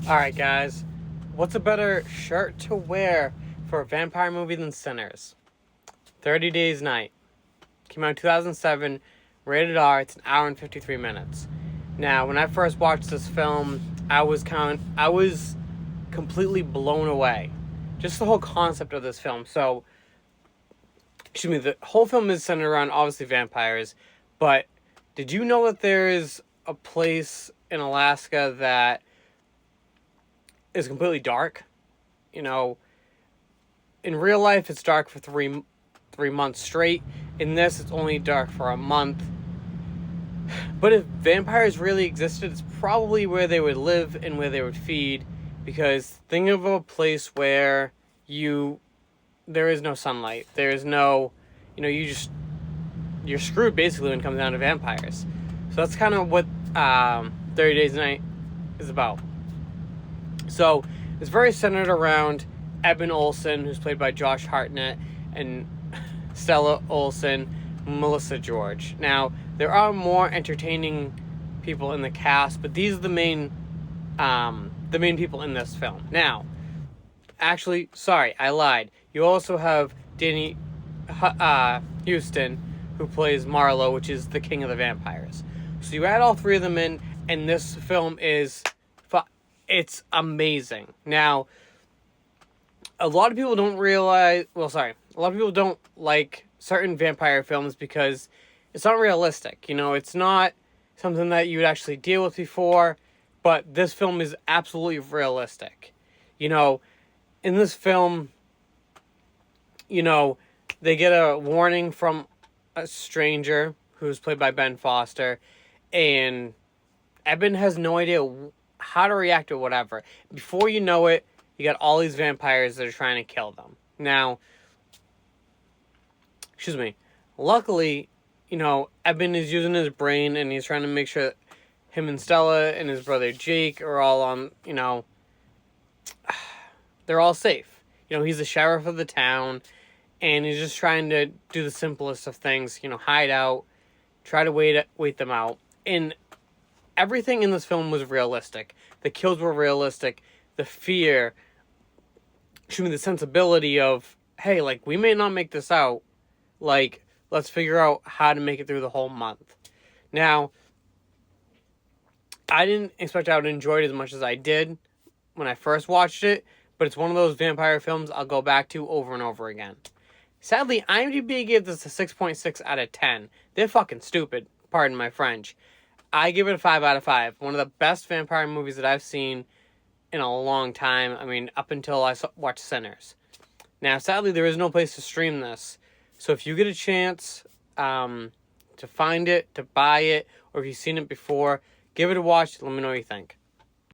Alright, guys. What's a better shirt to wear for a vampire movie than Sinners? 30 Days Night. Came out in 2007. Rated R. It's an hour and 53 minutes. Now, when I first watched this film, I was completely blown away. Just the whole concept of this film. So, the whole film is centered around, obviously, vampires. But did you know that there is a place in Alaska that is completely dark? You know, in real life, it's dark for three months straight. In this, it's only dark for a month. But if vampires really existed, it's probably where they would live and where they would feed. Because think of a place where there is no sunlight. There is no, you're screwed basically when it comes down to vampires. So that's kind of what 30 Days a Night is about. So it's very centered around Eben Olsen, who's played by Josh Hartnett, and Stella Olsen, Melissa George. Now, there are more entertaining people in the cast, but these are the main people in this film. Now, actually, sorry, I lied. You also have Danny Houston, who plays Marlowe, which is the king of the vampires. So you add all three of them in, and this film it's amazing. Now, a lot of people don't like certain vampire films because it's not realistic. It's not something that you would actually deal with before, but this film is absolutely realistic. In this film, they get a warning from a stranger who's played by Ben Foster, and Eben has no idea how to react to whatever. Before you know it, you got all these vampires that are trying to kill them. Now, luckily, Eben is using his brain and he's trying to make sure that him and Stella and his brother Jake are all on, they're all safe. He's the sheriff of the town and he's just trying to do the simplest of things, hide out, try to wait them out. And everything in this film was realistic. The kills were realistic. The fear, the sensibility of, hey, we may not make this out. Let's figure out how to make it through the whole month. Now, I didn't expect I would enjoy it as much as I did when I first watched it, but it's one of those vampire films I'll go back to over and over again. Sadly, IMDb gave this a 6.6 out of 10. They're fucking stupid, pardon my French. I give it a 5 out of 5. One of the best vampire movies that I've seen in a long time. I mean, up until I watched Sinners. Now, sadly, there is no place to stream this. So if you get a chance to find it, to buy it, or if you've seen it before, give it a watch. Let me know what you think.